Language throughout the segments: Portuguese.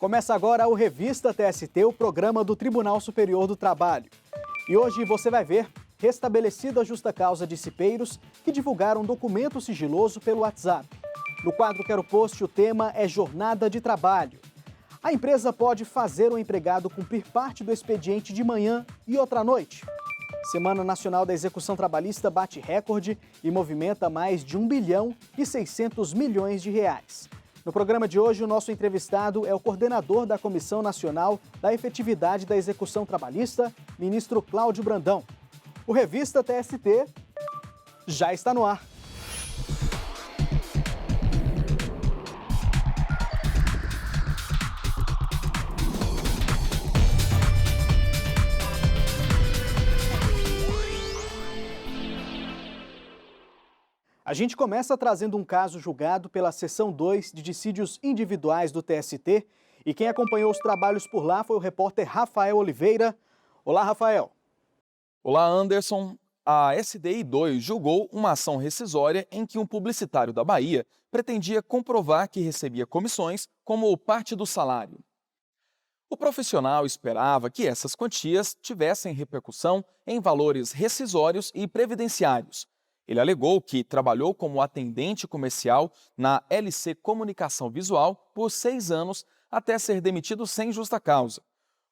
Começa agora o Revista TST, o programa do Tribunal Superior do Trabalho. E hoje você vai ver restabelecida a justa causa de cipeiros que divulgaram documento sigiloso pelo WhatsApp. No quadro Quero Post, o tema é jornada de trabalho. A empresa pode fazer o empregado cumprir parte do expediente de manhã e outra à noite. Semana Nacional da Execução Trabalhista bate recorde e movimenta mais de 1 bilhão e 600 milhões de reais. No programa de hoje, o nosso entrevistado é o coordenador da Comissão Nacional da Efetividade da Execução Trabalhista, ministro Cláudio Brandão. O Revista TST já está no ar. A gente começa trazendo um caso julgado pela Seção 2 de Dissídios Individuais do TST e quem acompanhou os trabalhos por lá foi o repórter Rafael Oliveira. Olá, Rafael. Olá, Anderson. A SDI 2 julgou uma ação rescisória em que um publicitário da Bahia pretendia comprovar que recebia comissões como parte do salário. O profissional esperava que essas quantias tivessem repercussão em valores rescisórios e previdenciários. Ele alegou que trabalhou como atendente comercial na LC Comunicação Visual por 6 anos até ser demitido sem justa causa.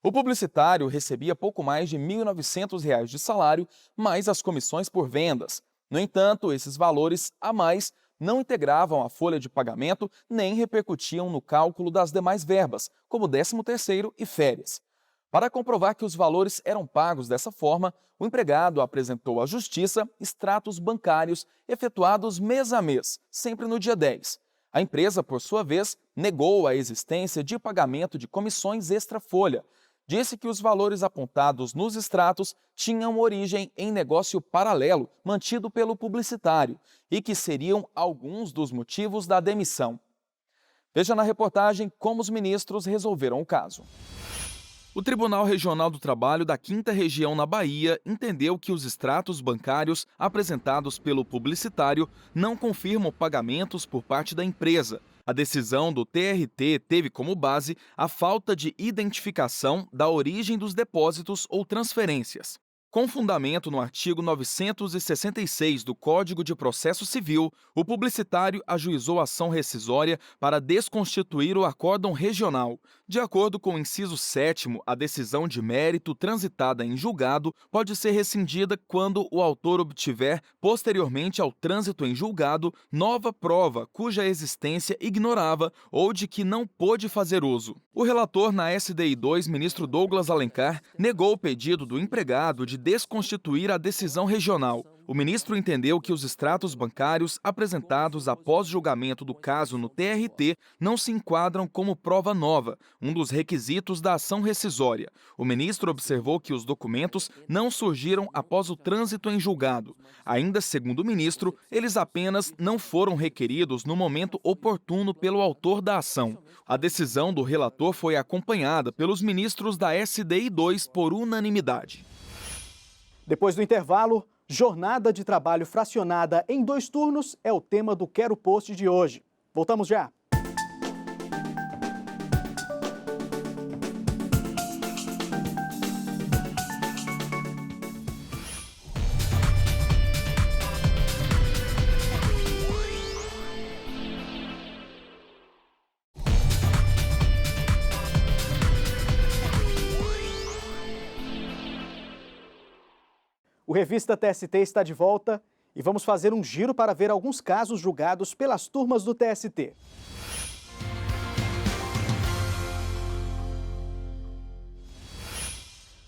O publicitário recebia pouco mais de R$ 1.900 de salário, mais as comissões por vendas. No entanto, esses valores a mais não integravam a folha de pagamento nem repercutiam no cálculo das demais verbas, como 13º e férias. Para comprovar que os valores eram pagos dessa forma, o empregado apresentou à Justiça extratos bancários efetuados mês a mês, sempre no dia 10. A empresa, por sua vez, negou a existência de pagamento de comissões extra-folha. Disse que os valores apontados nos extratos tinham origem em negócio paralelo mantido pelo publicitário e que seriam alguns dos motivos da demissão. Veja na reportagem como os ministros resolveram o caso. O Tribunal Regional do Trabalho da 5ª Região na Bahia entendeu que os extratos bancários apresentados pelo publicitário não confirmam pagamentos por parte da empresa. A decisão do TRT teve como base a falta de identificação da origem dos depósitos ou transferências. Com fundamento no artigo 966 do Código de Processo Civil, o publicitário ajuizou ação rescisória para desconstituir o acórdão regional. De acordo com o inciso 7º, a decisão de mérito transitada em julgado pode ser rescindida quando o autor obtiver, posteriormente ao trânsito em julgado, nova prova cuja existência ignorava ou de que não pôde fazer uso. O relator na SDI 2, ministro Douglas Alencar, negou o pedido do empregado de desconstituir a decisão regional. O ministro entendeu que os extratos bancários apresentados após julgamento do caso no TRT não se enquadram como prova nova, um dos requisitos da ação rescisória. O ministro observou que os documentos não surgiram após o trânsito em julgado. Ainda segundo o ministro, eles apenas não foram requeridos no momento oportuno pelo autor da ação. A decisão do relator foi acompanhada pelos ministros da SDI 2 por unanimidade. Depois do intervalo, jornada de trabalho fracionada em 2 turnos é o tema do Quero Post de hoje. Voltamos já. O Revista TST está de volta e vamos fazer um giro para ver alguns casos julgados pelas turmas do TST.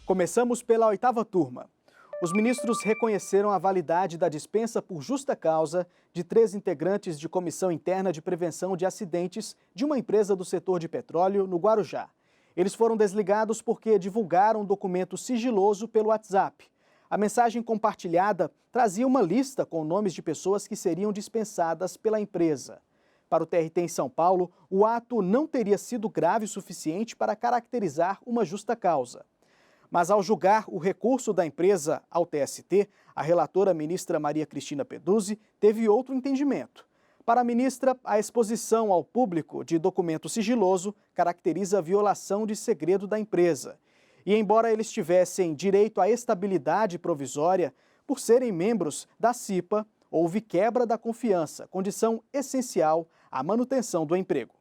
Começamos pela 8ª turma. Os ministros reconheceram a validade da dispensa por justa causa de 3 integrantes de comissão interna de prevenção de acidentes de uma empresa do setor de petróleo no Guarujá. Eles foram desligados porque divulgaram um documento sigiloso pelo WhatsApp. A mensagem compartilhada trazia uma lista com nomes de pessoas que seriam dispensadas pela empresa. Para o TRT em São Paulo, o ato não teria sido grave o suficiente para caracterizar uma justa causa. Mas ao julgar o recurso da empresa ao TST, a relatora ministra Maria Cristina Peduzzi teve outro entendimento. Para a ministra, a exposição ao público de documento sigiloso caracteriza a violação de segredo da empresa. E embora eles tivessem direito à estabilidade provisória, por serem membros da CIPA, houve quebra da confiança, condição essencial à manutenção do emprego.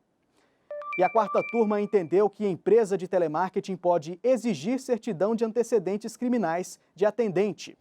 E a quarta turma entendeu que a empresa de telemarketing pode exigir certidão de antecedentes criminais de atendente.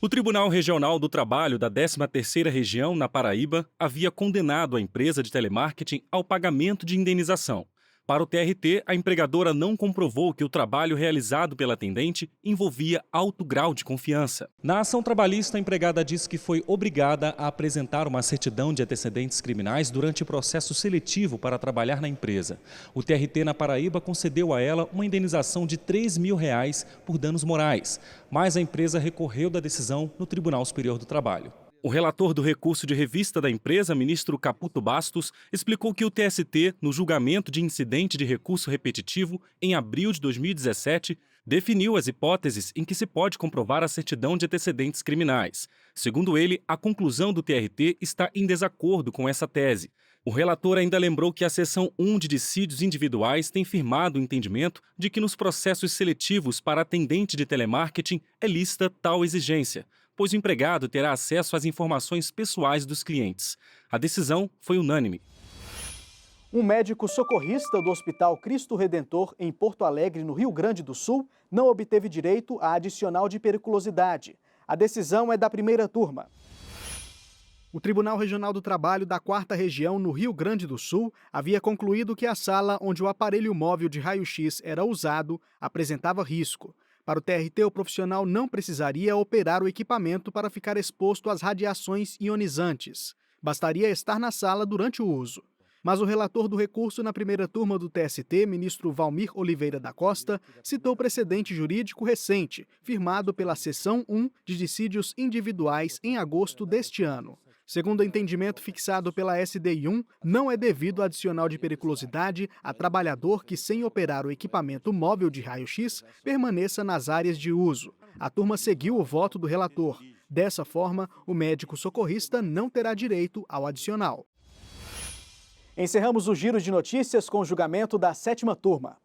O Tribunal Regional do Trabalho da 13ª Região, na Paraíba, havia condenado a empresa de telemarketing ao pagamento de indenização. Para o TRT, a empregadora não comprovou que o trabalho realizado pela atendente envolvia alto grau de confiança. Na ação trabalhista, a empregada disse que foi obrigada a apresentar uma certidão de antecedentes criminais durante o processo seletivo para trabalhar na empresa. O TRT na Paraíba concedeu a ela uma indenização de R$ 3.000 por danos morais, mas a empresa recorreu da decisão no Tribunal Superior do Trabalho. O relator do recurso de revista da empresa, ministro Caputo Bastos, explicou que o TST, no julgamento de incidente de recurso repetitivo, em abril de 2017, definiu as hipóteses em que se pode comprovar a certidão de antecedentes criminais. Segundo ele, a conclusão do TRT está em desacordo com essa tese. O relator ainda lembrou que a seção 1 de dissídios individuais tem firmado o entendimento de que nos processos seletivos para atendente de telemarketing é lícita tal exigência, pois o empregado terá acesso às informações pessoais dos clientes. A decisão foi unânime. Um médico socorrista do Hospital Cristo Redentor, em Porto Alegre, no Rio Grande do Sul, não obteve direito à adicional de periculosidade. A decisão é da primeira turma. O Tribunal Regional do Trabalho da 4ª Região, no Rio Grande do Sul, havia concluído que a sala onde o aparelho móvel de raio-x era usado apresentava risco. Para o TRT, o profissional não precisaria operar o equipamento para ficar exposto às radiações ionizantes. Bastaria estar na sala durante o uso. Mas o relator do recurso na primeira turma do TST, ministro Valmir Oliveira da Costa, citou precedente jurídico recente, firmado pela seção 1 de dissídios individuais em agosto deste ano. Segundo o entendimento fixado pela SDI 1, não é devido adicional de periculosidade a trabalhador que, sem operar o equipamento móvel de raio-x, permaneça nas áreas de uso. A turma seguiu o voto do relator. Dessa forma, o médico socorrista não terá direito ao adicional. Encerramos o giro de notícias com o julgamento da 7ª turma.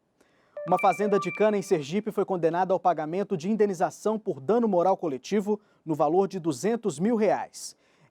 Uma fazenda de cana em Sergipe foi condenada ao pagamento de indenização por dano moral coletivo no valor de R$ 200 mil.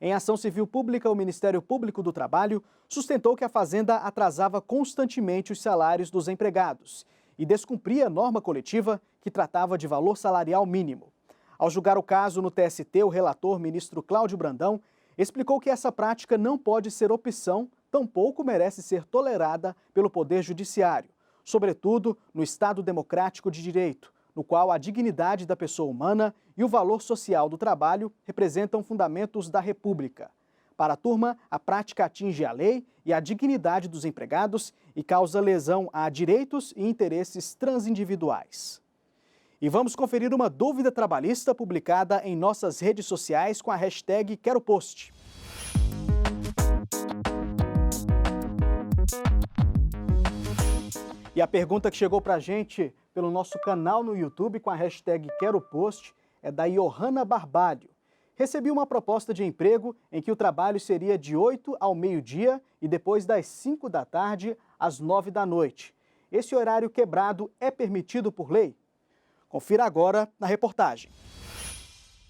Em ação civil pública, o Ministério Público do Trabalho sustentou que a fazenda atrasava constantemente os salários dos empregados e descumpria a norma coletiva que tratava de valor salarial mínimo. Ao julgar o caso no TST, o relator, ministro Cláudio Brandão, explicou que essa prática não pode ser opção, tampouco merece ser tolerada pelo Poder Judiciário, sobretudo no Estado democrático de direito, no qual a dignidade da pessoa humana e o valor social do trabalho representam fundamentos da República. Para a turma, a prática atinge a lei e a dignidade dos empregados e causa lesão a direitos e interesses transindividuais. E vamos conferir uma dúvida trabalhista publicada em nossas redes sociais com a hashtag QueroPost. E a pergunta que chegou para a gente pelo nosso canal no YouTube com a hashtag QueroPost é da Johanna Barbalho. Recebi uma proposta de emprego em que o trabalho seria de 8 ao meio-dia e depois das 5 da tarde às 9 da noite. Esse horário quebrado é permitido por lei? Confira agora na reportagem.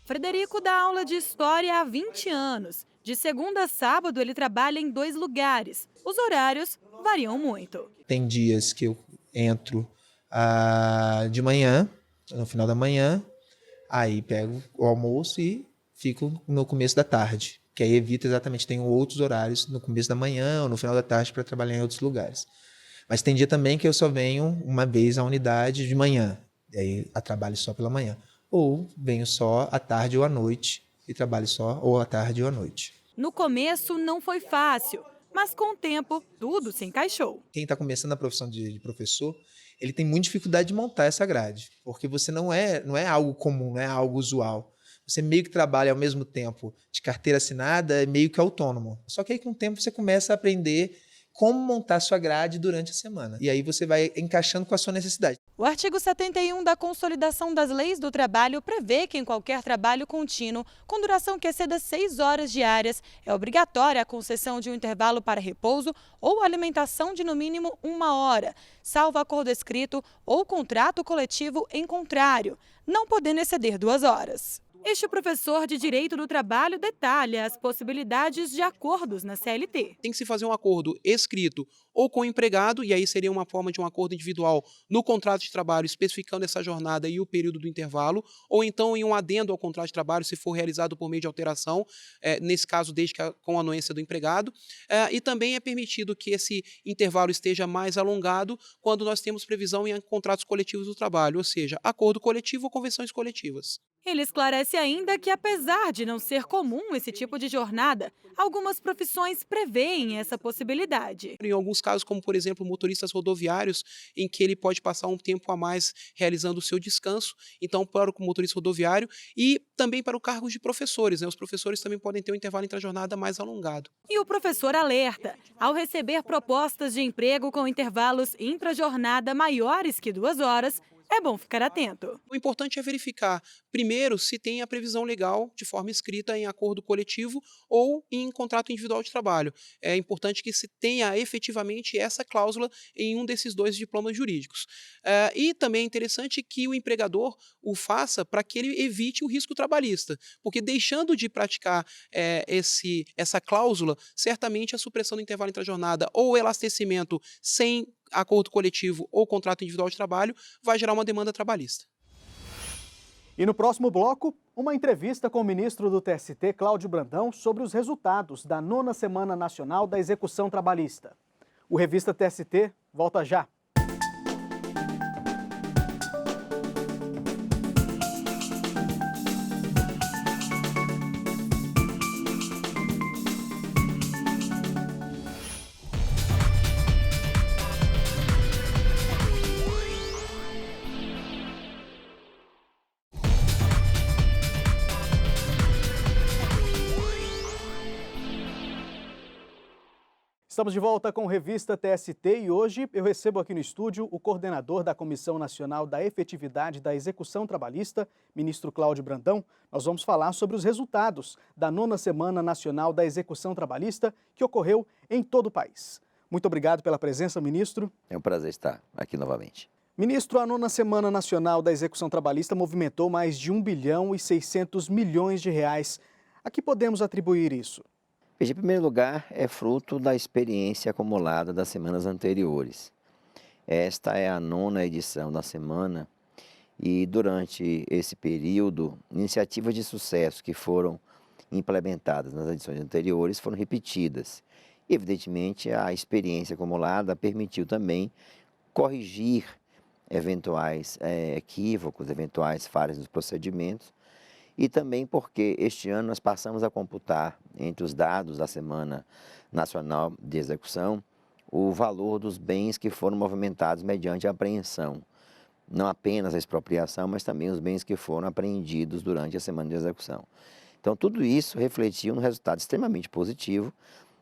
Frederico dá aula de história há 20 anos. De segunda a sábado, ele trabalha em 2 lugares. Os horários variam muito. Tem dias que eu entro de manhã, no final da manhã, aí pego o almoço e fico no começo da tarde, que aí evita exatamente, tenho outros horários no começo da manhã ou no final da tarde para trabalhar em outros lugares. Mas tem dia também que eu só venho uma vez à unidade de manhã, e aí eu trabalho só pela manhã. Ou venho só à tarde ou à noite e trabalho só ou à tarde ou à noite. No começo não foi fácil, mas com o tempo tudo se encaixou. Quem está começando a profissão de professor, ele tem muita dificuldade de montar essa grade, porque você não é algo comum, não é algo usual. Você meio que trabalha ao mesmo tempo de carteira assinada, meio que autônomo. Só que aí com o tempo você começa a aprender como montar a sua grade durante a semana. E aí você vai encaixando com a sua necessidade. O artigo 71 da Consolidação das Leis do Trabalho prevê que em qualquer trabalho contínuo, com duração que exceda 6 horas diárias, é obrigatória a concessão de um intervalo para repouso ou alimentação de no mínimo 1 hora, salvo acordo escrito ou contrato coletivo em contrário, não podendo exceder 2 horas. Este professor de Direito do Trabalho detalha as possibilidades de acordos na CLT. Tem que se fazer um acordo escrito ou com o empregado, e aí seria uma forma de um acordo individual no contrato de trabalho, especificando essa jornada e o período do intervalo, ou então em um adendo ao contrato de trabalho, se for realizado por meio de alteração, nesse caso, desde que com a anuência do empregado. E também é permitido que esse intervalo esteja mais alongado quando nós temos previsão em contratos coletivos do trabalho, ou seja, acordo coletivo ou convenções coletivas. Ele esclarece ainda que, apesar de não ser comum esse tipo de jornada, algumas profissões prevêem essa possibilidade. Em alguns casos, como por exemplo motoristas rodoviários, em que ele pode passar um tempo a mais realizando o seu descanso, então para o motorista rodoviário, e também para o cargo de professores, né? Os professores também podem ter um intervalo entre a jornada mais alongado. E o professor alerta, ao receber propostas de emprego com intervalos intra-jornada maiores que 2 horas, é bom ficar atento. O importante é verificar, primeiro, se tem a previsão legal de forma escrita em acordo coletivo ou em contrato individual de trabalho. É importante que se tenha efetivamente essa cláusula em um desses 2 diplomas jurídicos. E também é interessante que o empregador o faça para que ele evite o risco trabalhista, porque deixando de praticar essa cláusula, certamente a supressão do intervalo entre a jornada ou o elastecimento sem acordo coletivo ou contrato individual de trabalho vai gerar uma demanda trabalhista. E no próximo bloco, uma entrevista com o ministro do TST, Cláudio Brandão, sobre os resultados da 9ª Semana Nacional da Execução Trabalhista. O Revista TST volta já. Estamos de volta com Revista TST e hoje eu recebo aqui no estúdio o coordenador da Comissão Nacional da Efetividade da Execução Trabalhista, ministro Cláudio Brandão. Nós vamos falar sobre os resultados da 9ª Semana Nacional da Execução Trabalhista que ocorreu em todo o país. Muito obrigado pela presença, ministro. É um prazer estar aqui novamente. Ministro, a 9ª Semana Nacional da Execução Trabalhista movimentou mais de 1 bilhão e 600 milhões de reais. A que podemos atribuir isso? Veja, em primeiro lugar, é fruto da experiência acumulada das semanas anteriores. Esta é a 9ª edição da semana e, durante esse período, iniciativas de sucesso que foram implementadas nas edições anteriores foram repetidas. E, evidentemente, a experiência acumulada permitiu também corrigir eventuais equívocos, eventuais falhas nos procedimentos, e também porque este ano nós passamos a computar, entre os dados da Semana Nacional de Execução, o valor dos bens que foram movimentados mediante a apreensão. Não apenas a expropriação, mas também os bens que foram apreendidos durante a Semana de Execução. Então, tudo isso refletiu num resultado extremamente positivo,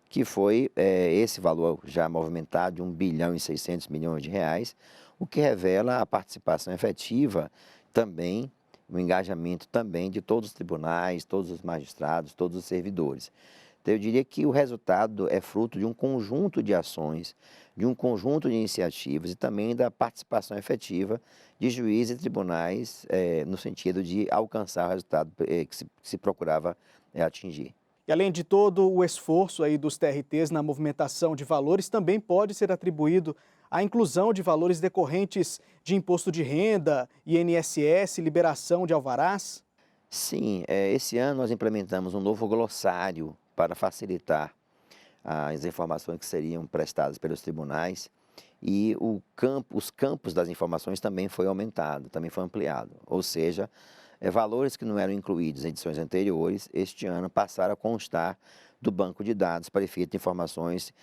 que foi esse valor já movimentado de 1 bilhão e 600 milhões de reais, o que revela a participação efetiva também, o engajamento também de todos os tribunais, todos os magistrados, todos os servidores. Então, eu diria que o resultado é fruto de um conjunto de ações, de um conjunto de iniciativas e também da participação efetiva de juízes e tribunais no sentido de alcançar o resultado que se procurava atingir. E além de todo o esforço aí dos TRTs na movimentação de valores, também pode ser atribuído a inclusão de valores decorrentes de imposto de renda, INSS, liberação de alvarás? Sim, esse ano nós implementamos um novo glossário para facilitar as informações que seriam prestadas pelos tribunais e os campos das informações também foi aumentado, também foi ampliado. Ou seja, valores que não eram incluídos em edições anteriores, este ano passaram a constar do banco de dados para efeito de informações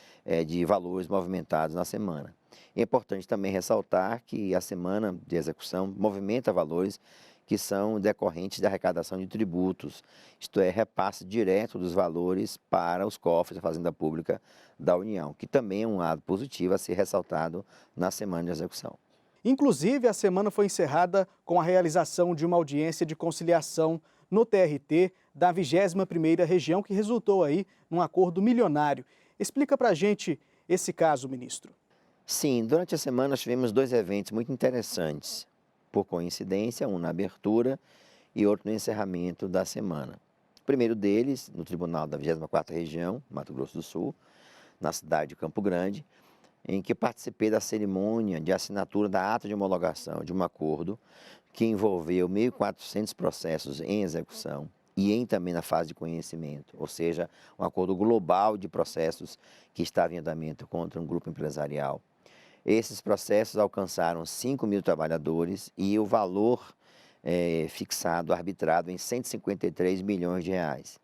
de valores movimentados na semana. É importante também ressaltar que a semana de execução movimenta valores que são decorrentes da arrecadação de tributos, isto é, repasse direto dos valores para os cofres da Fazenda Pública da União, que também é um lado positivo a ser ressaltado na semana de execução. Inclusive, a semana foi encerrada com a realização de uma audiência de conciliação no TRT da 21ª Região, que resultou aí num acordo milionário. Explica pra gente esse caso, ministro. Sim, durante a semana nós tivemos 2 eventos muito interessantes. Por coincidência, um na abertura e outro no encerramento da semana. O primeiro deles, no Tribunal da 24ª Região, Mato Grosso do Sul, na cidade de Campo Grande, em que participei da cerimônia de assinatura da ata de homologação de um acordo que envolveu 1.400 processos em execução e também na fase de conhecimento, ou seja, um acordo global de processos que estava em andamento contra um grupo empresarial. Esses processos alcançaram 5.000 trabalhadores e o valor fixado, arbitrado em 153 milhões de reais.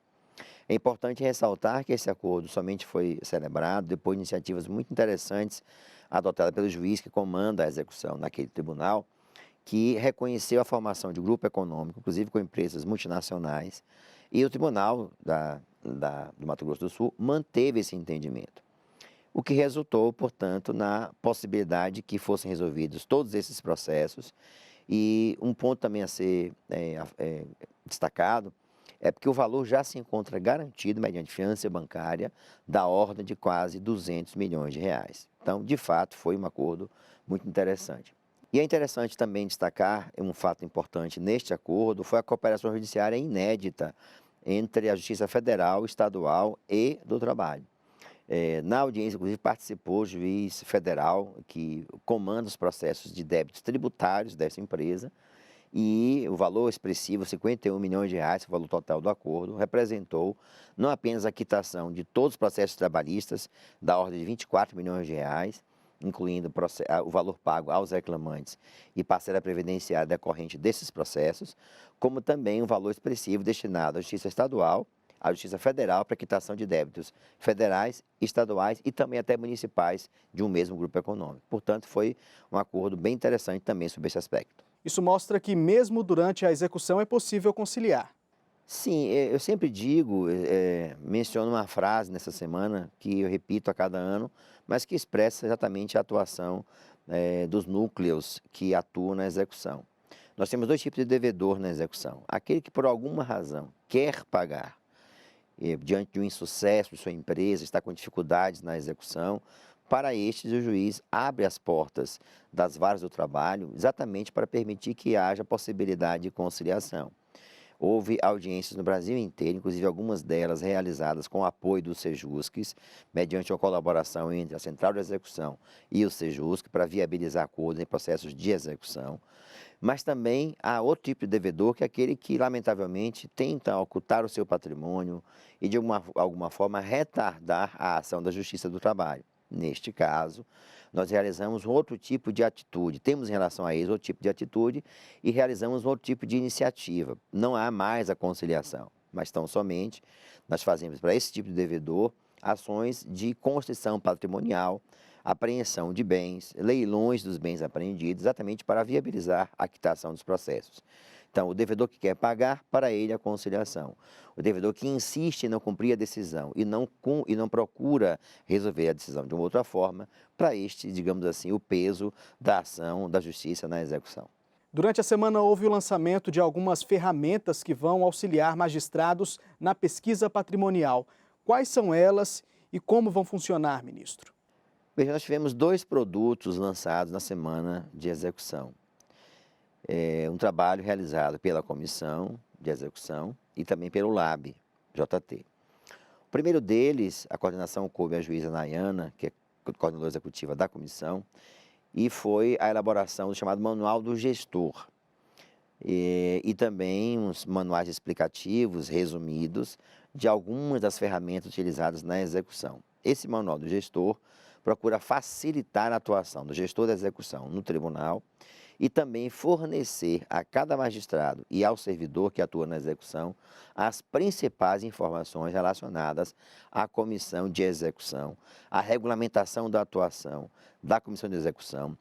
É importante ressaltar que esse acordo somente foi celebrado depois de iniciativas muito interessantes adotadas pelo juiz que comanda a execução naquele tribunal, que reconheceu a formação de grupo econômico, inclusive com empresas multinacionais, e o Tribunal do Mato Grosso do Sul manteve esse entendimento. O que resultou, portanto, na possibilidade que fossem resolvidos todos esses processos. E um ponto também a ser destacado é porque o valor já se encontra garantido mediante fiança bancária da ordem de quase 200 milhões de reais. Então, de fato, foi um acordo muito interessante. E é interessante também destacar um fato importante neste acordo, foi a cooperação judiciária inédita entre a Justiça Federal, Estadual e do Trabalho. Na audiência, inclusive, participou o juiz federal que comanda os processos de débitos tributários dessa empresa e o valor expressivo, 51 milhões de reais, o valor total do acordo, representou não apenas a quitação de todos os processos trabalhistas da ordem de 24 milhões de reais, incluindo o valor pago aos reclamantes e parcela previdenciária decorrente desses processos, como também um valor expressivo destinado à Justiça Estadual, à Justiça Federal para quitação de débitos federais, estaduais e também até municipais de um mesmo grupo econômico. Portanto, foi um acordo bem interessante também sobre esse aspecto. Isso mostra que mesmo durante a execução é possível conciliar. Sim, eu sempre digo, menciono uma frase nessa semana que eu repito a cada ano, mas que expressa exatamente a atuação dos núcleos que atuam na execução. Nós temos 2 tipos de devedor na execução. Aquele que por alguma razão quer pagar, diante de um insucesso de sua empresa, está com dificuldades na execução, para estes o juiz abre as portas das varas do trabalho exatamente para permitir que haja possibilidade de conciliação. Houve audiências no Brasil inteiro, inclusive algumas delas realizadas com o apoio do Sejusc, mediante uma colaboração entre a Central de Execução e o Sejusc para viabilizar acordos em processos de execução. Mas também há outro tipo de devedor, que é aquele que, lamentavelmente, tenta ocultar o seu patrimônio e, de alguma forma, retardar a ação da Justiça do Trabalho. Neste caso, nós realizamos outro tipo de atitude, temos em relação a isso outro tipo de atitude e realizamos outro tipo de iniciativa. Não há mais a conciliação, mas tão somente nós fazemos para esse tipo de devedor ações de constrição patrimonial, apreensão de bens, leilões dos bens apreendidos, exatamente para viabilizar a quitação dos processos. Então, o devedor que quer pagar, para ele a conciliação. O devedor que insiste em não cumprir a decisão e não procura resolver a decisão de uma outra forma, para este, digamos assim, o peso da ação da justiça na execução. Durante a semana houve o lançamento de algumas ferramentas que vão auxiliar magistrados na pesquisa patrimonial. Quais são elas e como vão funcionar, ministro? Veja, nós tivemos 2 produtos lançados na semana de execução. Um trabalho realizado pela Comissão de Execução e também pelo LAB, JT. O primeiro deles, a coordenação coube à juíza Nayana, que é coordenadora executiva da comissão, e foi a elaboração do chamado Manual do Gestor. E também uns manuais explicativos, resumidos, de algumas das ferramentas utilizadas na execução. Esse Manual do Gestor procura facilitar a atuação do gestor da execução no tribunal e também fornecer a cada magistrado e ao servidor que atua na execução as principais informações relacionadas à comissão de execução, à regulamentação da atuação da comissão de execução,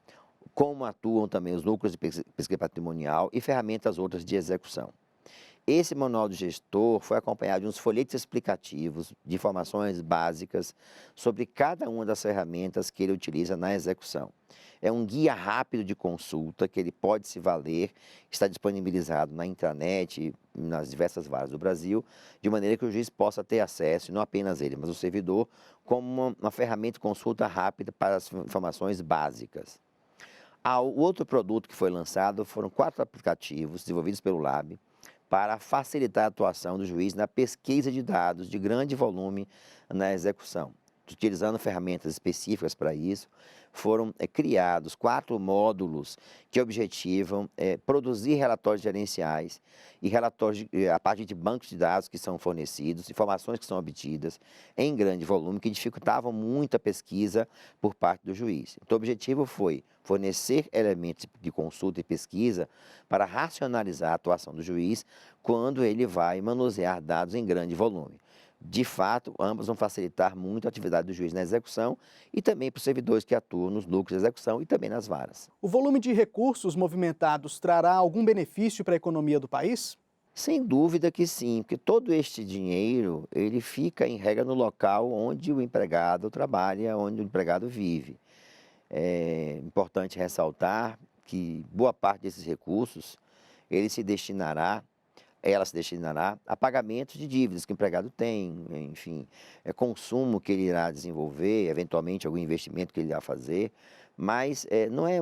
como atuam também os núcleos de pesquisa patrimonial e ferramentas outras de execução. Esse manual do gestor foi acompanhado de uns folhetos explicativos de informações básicas sobre cada uma das ferramentas que ele utiliza na execução. É um guia rápido de consulta que ele pode se valer, está disponibilizado na intranet, nas diversas varas do Brasil, de maneira que o juiz possa ter acesso, e não apenas ele, mas o servidor, como uma ferramenta de consulta rápida para as informações básicas. O outro produto que foi lançado foram 4 aplicativos desenvolvidos pelo LAB, para facilitar a atuação do juiz na pesquisa de dados de grande volume na execução. Utilizando ferramentas específicas para isso, foram criados 4 módulos que objetivam produzir relatórios gerenciais e relatórios a partir de bancos de dados que são fornecidos, informações que são obtidas em grande volume, que dificultavam muito a pesquisa por parte do juiz. Então, o objetivo foi fornecer elementos de consulta e pesquisa para racionalizar a atuação do juiz quando ele vai manusear dados em grande volume. De fato, ambas vão facilitar muito a atividade do juiz na execução e também para os servidores que atuam nos núcleos de execução e também nas varas. O volume de recursos movimentados trará algum benefício para a economia do país? Sem dúvida que sim, porque todo este dinheiro, ele fica em regra no local onde o empregado trabalha, onde o empregado vive. É importante ressaltar que boa parte desses recursos, ela se destinará a pagamentos de dívidas que o empregado tem, enfim, consumo que ele irá desenvolver, eventualmente algum investimento que ele irá fazer, mas não é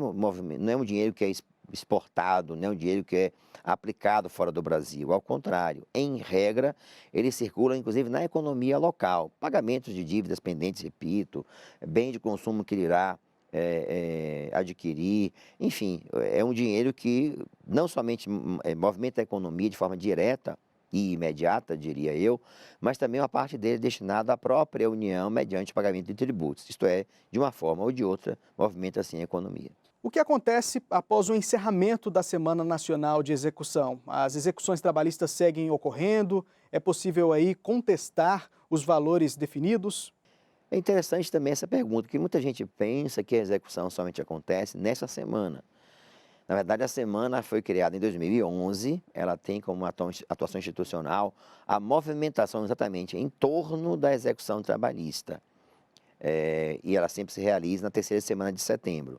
um dinheiro que é exportado, não é um dinheiro que é aplicado fora do Brasil, ao contrário, em regra, ele circula inclusive na economia local, pagamentos de dívidas pendentes, repito, bem de consumo que ele irá adquirir, enfim, é um dinheiro que não somente movimenta a economia de forma direta e imediata, diria eu, mas também uma parte dele destinada à própria União mediante o pagamento de tributos, isto é, de uma forma ou de outra, movimenta assim a economia. O que acontece após o encerramento da Semana Nacional de Execução? As execuções trabalhistas seguem ocorrendo? É possível aí contestar os valores definidos? É interessante também essa pergunta, porque muita gente pensa que a execução somente acontece nessa semana. Na verdade, a semana foi criada em 2011, ela tem como atuação institucional a movimentação exatamente em torno da execução trabalhista. E ela sempre se realiza na 3ª semana de setembro.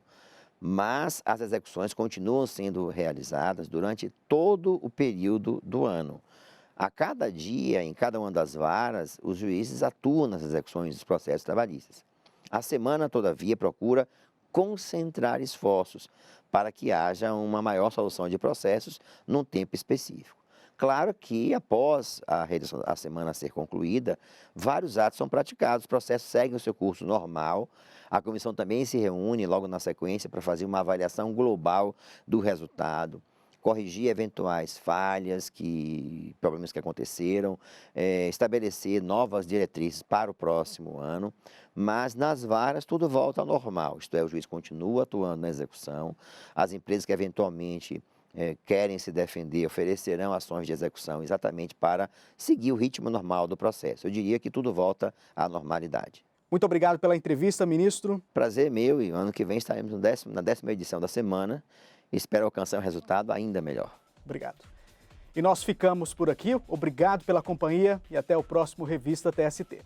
Mas as execuções continuam sendo realizadas durante todo o período do ano. A cada dia, em cada uma das varas, os juízes atuam nas execuções dos processos trabalhistas. A semana, todavia, procura concentrar esforços para que haja uma maior solução de processos num tempo específico. Claro que, após a semana ser concluída, vários atos são praticados, os processos seguem o seu curso normal, a comissão também se reúne logo na sequência para fazer uma avaliação global do resultado, corrigir eventuais falhas, problemas que aconteceram, estabelecer novas diretrizes para o próximo ano, mas nas varas tudo volta ao normal, isto é, o juiz continua atuando na execução, as empresas que eventualmente querem se defender oferecerão ações de execução exatamente para seguir o ritmo normal do processo. Eu diria que tudo volta à normalidade. Muito obrigado pela entrevista, ministro. Prazer meu, e ano que vem estaremos na 10ª edição da semana. Espero alcançar um resultado ainda melhor. Obrigado. E nós ficamos por aqui. Obrigado pela companhia e até o próximo Revista TST.